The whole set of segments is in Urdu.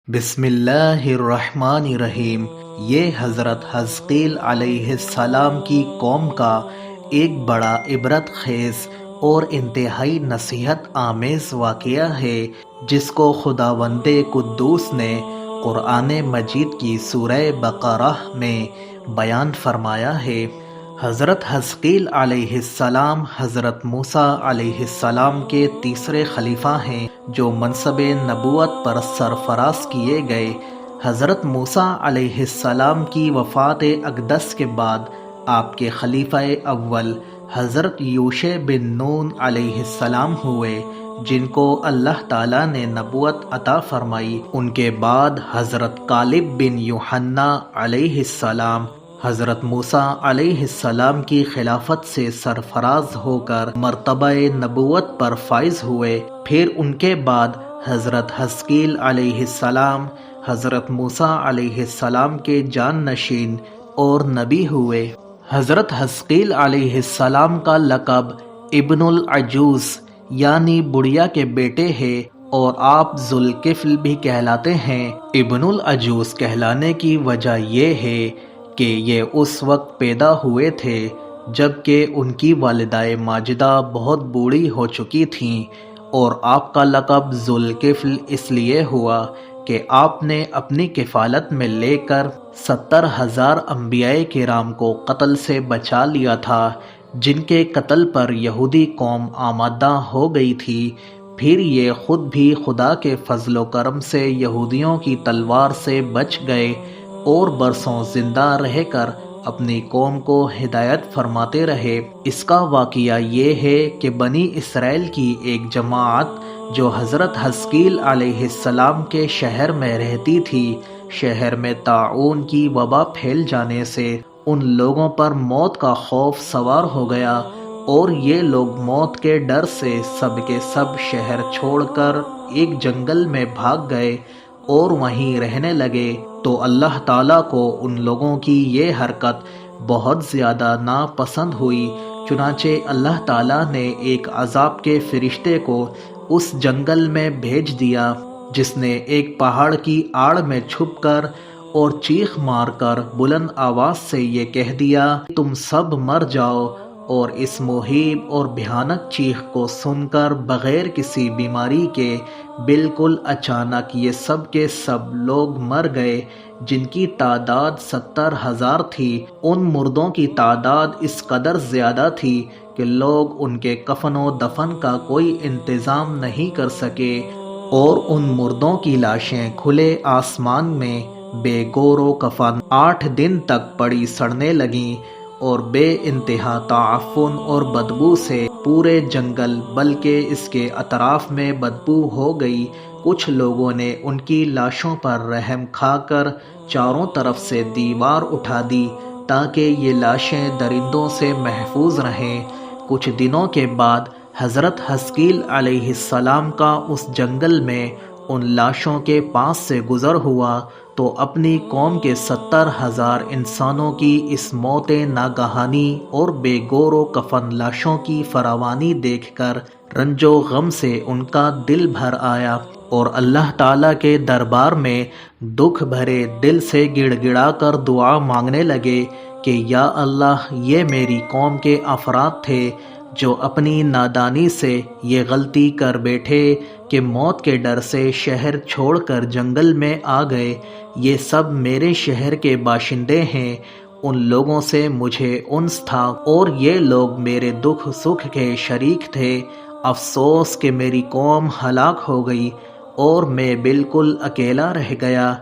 بسم اللہ الرحمن الرحیم۔ یہ حضرت حزقیل علیہ السلام کی قوم کا ایک بڑا عبرت خیز اور انتہائی نصیحت آمیز واقعہ ہے جس کو خداوند قدوس نے قرآن مجید کی سورہ بقرہ میں بیان فرمایا ہے۔ حضرت حزقیل علیہ السلام حضرت موسیٰ علیہ السلام کے تیسرے خلیفہ ہیں جو منصب نبوت پر سرفراز کیے گئے۔ حضرت موسیٰ علیہ السلام کی وفات اقدس کے بعد آپ کے خلیفہ اول حضرت یوشع بن نون علیہ السلام ہوئے جن کو اللہ تعالیٰ نے نبوت عطا فرمائی۔ ان کے بعد حضرت کالب بن یوحنا علیہ السلام حضرت موسیٰ علیہ السلام کی خلافت سے سرفراز ہو کر مرتبہ نبوت پر فائز ہوئے۔ پھر ان کے بعد حضرت حزقیل علیہ السلام حضرت موسیٰ علیہ السلام کے جانشین اور نبی ہوئے۔ حضرت حزقیل علیہ السلام کا لقب ابن العجوز یعنی بڑھیا کے بیٹے ہے اور آپ ذوالکفل بھی کہلاتے ہیں۔ ابن العجوز کہلانے کی وجہ یہ ہے کہ یہ اس وقت پیدا ہوئے تھے جبکہ ان کی والدہ ماجدہ بہت بوڑھی ہو چکی تھیں، اور آپ کا لقب ذوالکفل اس لیے ہوا کہ آپ نے اپنی کفالت میں لے کر 70,000 انبیاء کرام کو قتل سے بچا لیا تھا جن کے قتل پر یہودی قوم آمادہ ہو گئی تھی۔ پھر یہ خود بھی خدا کے فضل و کرم سے یہودیوں کی تلوار سے بچ گئے اور برسوں زندہ رہ کر اپنی قوم کو ہدایت فرماتے رہے۔ اس کا واقعہ یہ ہے کہ بنی اسرائیل کی ایک جماعت جو حضرت حزقیل علیہ السلام کے شہر میں رہتی تھی، شہر میں طاعون کی وبا پھیل جانے سے ان لوگوں پر موت کا خوف سوار ہو گیا اور یہ لوگ موت کے ڈر سے سب کے سب شہر چھوڑ کر ایک جنگل میں بھاگ گئے اور وہیں رہنے لگے۔ تو اللہ تعالیٰ کو ان لوگوں کی یہ حرکت بہت زیادہ ناپسند ہوئی، چنانچہ اللہ تعالیٰ نے ایک عذاب کے فرشتے کو اس جنگل میں بھیج دیا جس نے ایک پہاڑ کی آڑ میں چھپ کر اور چیخ مار کر بلند آواز سے یہ کہہ دیا تم سب مر جاؤ، اور اس مہیب اور بھیانک چیخ کو سن کر بغیر کسی بیماری کے بالکل اچانک یہ سب کے سب لوگ مر گئے جن کی تعداد 70,000 تھی۔ ان مردوں کی تعداد اس قدر زیادہ تھی کہ لوگ ان کے کفن و دفن کا کوئی انتظام نہیں کر سکے، اور ان مردوں کی لاشیں کھلے آسمان میں بے گور و کفن 8 دن تک پڑی سڑنے لگیں اور بے انتہا تعفن اور بدبو سے پورے جنگل بلکہ اس کے اطراف میں بدبو ہو گئی۔ کچھ لوگوں نے ان کی لاشوں پر رحم کھا کر چاروں طرف سے دیوار اٹھا دی تاکہ یہ لاشیں درندوں سے محفوظ رہیں۔ کچھ دنوں کے بعد حضرت حزقیل علیہ السلام کا اس جنگل میں ان لاشوں کے پاس سے گزر ہوا تو اپنی قوم کے 70,000 انسانوں کی اس موت ناگہانی اور بے گور و کفن لاشوں کی فراوانی دیکھ کر رنج و غم سے ان کا دل بھر آیا اور اللہ تعالیٰ کے دربار میں دکھ بھرے دل سے گڑ گڑا کر دعا مانگنے لگے کہ یا اللہ، یہ میری قوم کے افراد تھے جو اپنی نادانی سے یہ غلطی کر بیٹھے کہ موت کے ڈر سے شہر چھوڑ کر جنگل میں آ گئے۔ یہ سب میرے شہر کے باشندے ہیں، ان لوگوں سے مجھے انس تھا اور یہ لوگ میرے دکھ سکھ کے شریک تھے۔ افسوس کہ میری قوم ہلاک ہو گئی اور میں بالکل اکیلا رہ گیا۔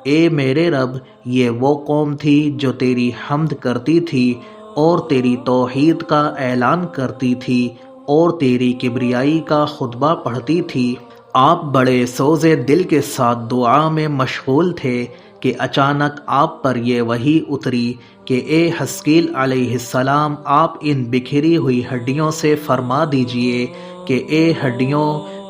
اے میرے رب، یہ وہ قوم تھی جو تیری حمد کرتی تھی اور تیری توحید کا اعلان کرتی تھی اور تیری کبریائی کا خطبہ پڑھتی تھی۔ آپ بڑے سوز دل کے ساتھ دعا میں مشغول تھے کہ اچانک آپ پر یہ وحی اتری کہ اے حزقیل علیہ السلام، آپ ان بکھری ہوئی ہڈیوں سے فرما دیجئے کہ اے ہڈیوں،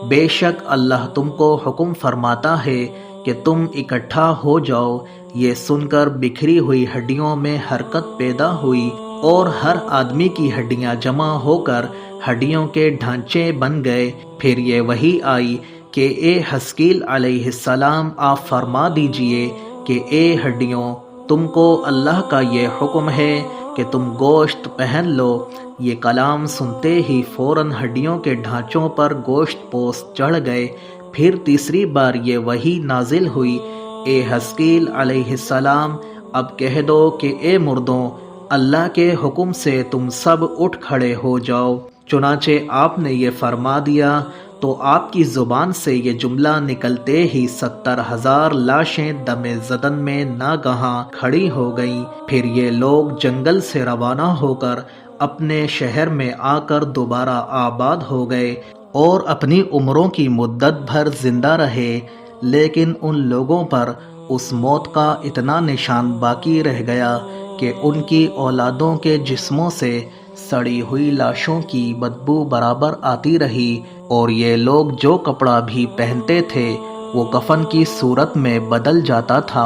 بے شک اللہ تم کو حکم فرماتا ہے کہ تم اکٹھا ہو جاؤ۔ یہ سن کر بکھری ہوئی ہڈیوں میں حرکت پیدا ہوئی اور ہر آدمی کی ہڈیاں جمع ہو کر ہڈیوں کے ڈھانچے بن گئے۔ پھر یہ وحی آئی کہ اے حزقیل علیہ السلام آپ فرما دیجئے کہ اے ہڈیوں، تم کو اللہ کا یہ حکم ہے کہ تم گوشت پہن لو۔ یہ کلام سنتے ہی فوراً ہڈیوں کے ڈھانچوں پر گوشت پوش چڑھ گئے۔ پھر تیسری بار یہ وحی نازل ہوئی، اے حزقیل علیہ السلام اب کہہ دو کہ اے مردوں، اللہ کے حکم سے تم سب اٹھ کھڑے ہو جاؤ۔ چنانچہ آپ نے یہ فرما دیا تو آپ کی زبان سے یہ جملہ نکلتے ہی 70,000 لاشیں دم زدن میں ناگہاں کھڑی ہو گئیں۔ پھر یہ لوگ جنگل سے روانہ ہو کر اپنے شہر میں آ کر دوبارہ آباد ہو گئے اور اپنی عمروں کی مدت بھر زندہ رہے، لیکن ان لوگوں پر اس موت کا اتنا نشان باقی رہ گیا کہ ان کی اولادوں کے جسموں سے سڑی ہوئی لاشوں کی بدبو برابر آتی رہی، اور یہ لوگ جو کپڑا بھی پہنتے تھے وہ کفن کی صورت میں بدل جاتا تھا،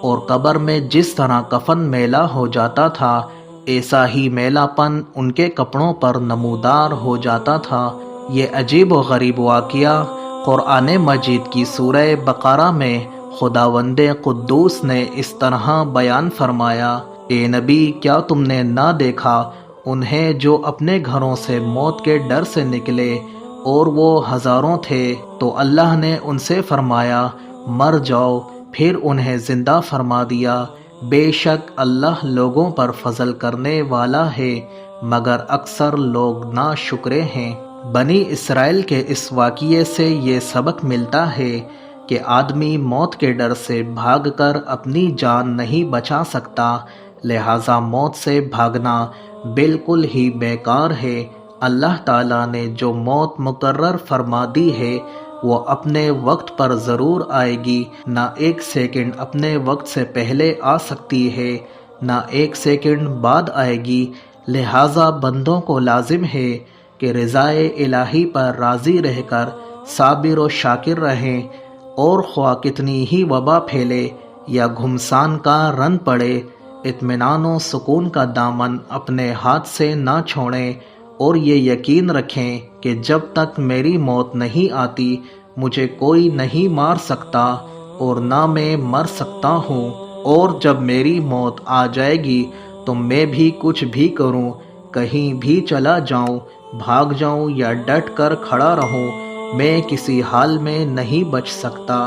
اور قبر میں جس طرح کفن میلا ہو جاتا تھا ایسا ہی میلا پن ان کے کپڑوں پر نمودار ہو جاتا تھا۔ یہ عجیب و غریب واقعہ قرآن مجید کی سورہ بقرہ میں خداوند قدوس نے اس طرح بیان فرمایا، اے نبی کیا تم نے نہ دیکھا انہیں جو اپنے گھروں سے موت کے ڈر سے نکلے اور وہ ہزاروں تھے، تو اللہ نے ان سے فرمایا مر جاؤ، پھر انہیں زندہ فرما دیا۔ بے شک اللہ لوگوں پر فضل کرنے والا ہے، مگر اکثر لوگ ناشکرے ہیں۔ بنی اسرائیل کے اس واقعے سے یہ سبق ملتا ہے کہ آدمی موت کے ڈر سے بھاگ کر اپنی جان نہیں بچا سکتا، لہٰذا موت سے بھاگنا بالکل ہی بیکار ہے۔ اللہ تعالیٰ نے جو موت مقرر فرما دی ہے وہ اپنے وقت پر ضرور آئے گی، نہ ایک سیکنڈ اپنے وقت سے پہلے آ سکتی ہے، نہ ایک سیکنڈ بعد آئے گی۔ لہٰذا بندوں کو لازم ہے کہ رضائے الہی پر راضی رہ کر صابر و شاکر رہیں، اور خواہ کتنی ہی وبا پھیلے یا گھمسان کا رن پڑے، اطمینان و سکون کا دامن اپنے ہاتھ سے نہ چھوڑیں، اور یہ یقین رکھیں کہ جب تک میری موت نہیں آتی مجھے کوئی نہیں مار سکتا اور نہ میں مر سکتا ہوں، اور جب میری موت آ جائے گی تو میں بھی کچھ بھی کروں، کہیں بھی چلا جاؤں، بھاگ جاؤں یا ڈٹ کر کھڑا رہوں، میں کسی حال میں نہیں بچ سکتا۔